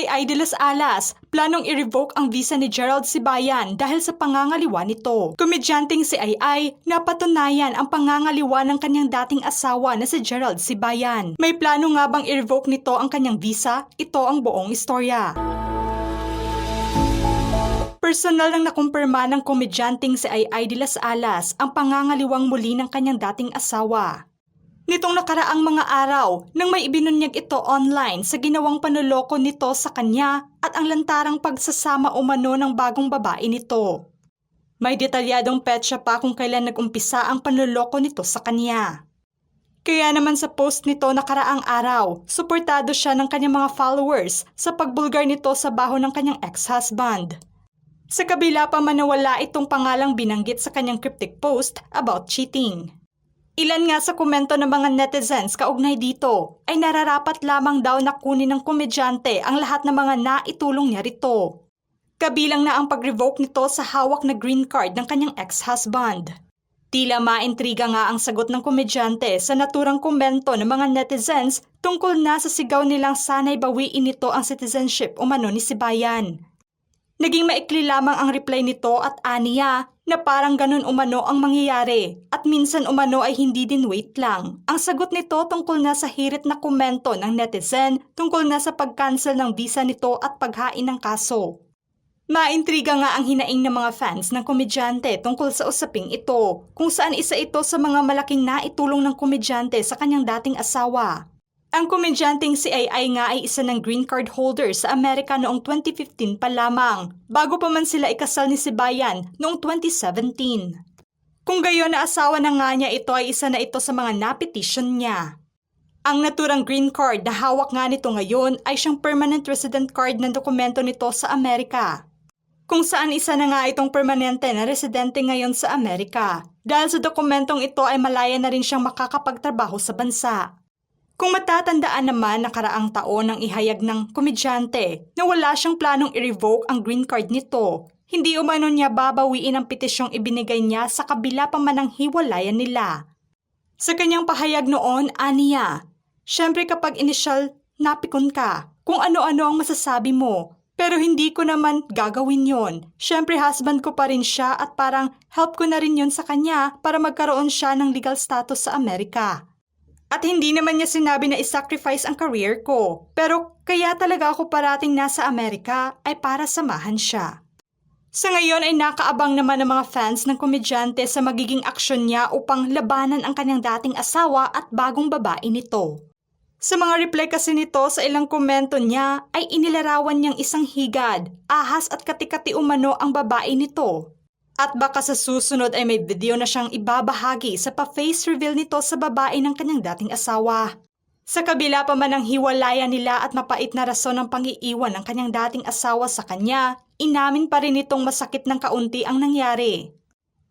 Ai de las Alas, planong i-revoke ang visa ni Gerald Sibayan dahil sa pangangaliwa nito. Komedyanteng si Ai napatunayan ang pangangaliwa ng kanyang dating asawa na si Gerald Sibayan. May plano nga bang i-revoke nito ang kanyang visa? Ito ang buong istorya. Personal nang nakumpirma ng komedyanteng si Ai de las Alas ang pangangaliwang muli ng kanyang dating asawa. Nitong nakaraang mga araw nang may ibinunyag ito online sa ginawang panloloko nito sa kanya at ang lantarang pagsasama umano ng bagong babae nito. May detalyadong petsa pa kung kailan nag-umpisa ang panloloko nito sa kanya. Kaya naman sa post nito nakaraang araw, suportado siya ng kanyang mga followers sa pagbulgar nito sa baho ng kanyang ex-husband. Sa kabila pa man na wala itong pangalang binanggit sa kanyang cryptic post about cheating. Ilan nga sa komento ng mga netizens kaugnay dito ay nararapat lamang daw na kunin ng komedyante ang lahat ng mga naitulong niya rito. Kabilang na ang pag-revoke nito sa hawak na green card ng kanyang ex-husband. Tila maintriga nga ang sagot ng komedyante sa naturang komento ng mga netizens tungkol na sa sigaw nilang sana'y bawiin nito ang citizenship umano ni Sibayan. Naging maikli lamang ang reply nito at aniya na parang ganun umano ang mangyayari at minsan umano ay hindi din wait lang. Ang sagot nito tungkol na sa hirit na komento ng netizen tungkol na sa pag-cancel ng visa nito at paghain ng kaso. Maintriga nga ang hinaing ng mga fans ng komedyante tungkol sa usaping ito, kung saan isa ito sa mga malaking naitulong ng komedyante sa kanyang dating asawa. Ang komedyanteng si Ai nga ay isa ng green card holder sa Amerika noong 2015 pa lamang, bago pa man sila ikasal ni Sibayan noong 2017. Kung gayon na asawa na nga niya ito ay isa na ito sa mga napetisyon niya. Ang naturang green card na hawak nga nito ngayon ay siyang permanent resident card ng dokumento nito sa Amerika. Kung saan isa na nga itong permanente na residente ngayon sa Amerika. Dahil sa dokumentong ito ay malaya na rin siyang makakapagtrabaho sa bansa. Kung matatandaan naman nakaraang taon ang ihayag ng komedyante na wala siyang planong i-revoke ang green card nito, hindi umano niya babawiin ang petisyong ibinigay niya sa kabila pa man ng hiwalayan nila. Sa kanyang pahayag noon, aniya, "Siyempre kapag inisyal napikon ka, kung ano-ano ang masasabi mo, pero hindi ko naman gagawin yon. Siyempre husband ko pa rin siya at parang help ko na rin yon sa kanya para magkaroon siya ng legal status sa Amerika. At hindi naman niya sinabi na isacrifice ang career ko, pero kaya talaga ako parating nasa Amerika ay para samahan siya." Sa ngayon ay nakaabang naman ng mga fans ng komedyante sa magiging aksyon niya upang labanan ang kanyang dating asawa at bagong babae nito. Sa mga reply kasi nito sa ilang komento niya ay inilarawan niyang isang higad, ahas at kati-kati umano ang babae nito. At baka sa susunod ay may video na siyang ibabahagi sa pa-face reveal nito sa babae ng kanyang dating asawa. Sa kabila pa man ng hiwalayan nila at mapait na rason ng pang-iiwan ng kanyang dating asawa sa kanya, inamin pa rin itong masakit ng kaunti ang nangyari.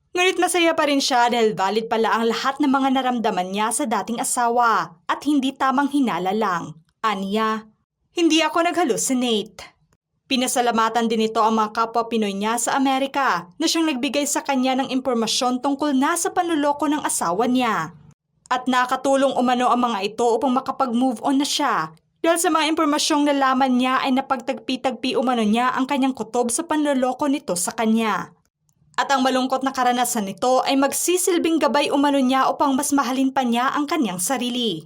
Ngunit masaya pa rin siya dahil valid pala ang lahat ng mga naramdaman niya sa dating asawa at hindi tamang hinala lang. Aniya, "Hindi ako nag-hallucinate." Pinasalamatan din ito ang mga kapwa Pinoy niya sa Amerika na siyang nagbigay sa kanya ng impormasyon tungkol na sa panloloko ng asawa niya. At nakatulong umano ang mga ito upang makapag-move on na siya dahil sa mga impormasyong nalaman niya ay napagtagpi-tagpi umano niya ang kanyang kutob sa panloloko nito sa kanya. At ang malungkot na karanasan nito ay magsisilbing gabay umano niya upang mas mahalin pa niya ang kanyang sarili.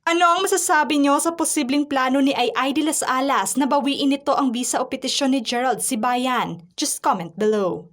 Ano ang masasabi niyo sa posibleng plano ni Ai de las Alas na bawiin nito ang visa o petisyon ni Gerald Sibayan? Just comment below.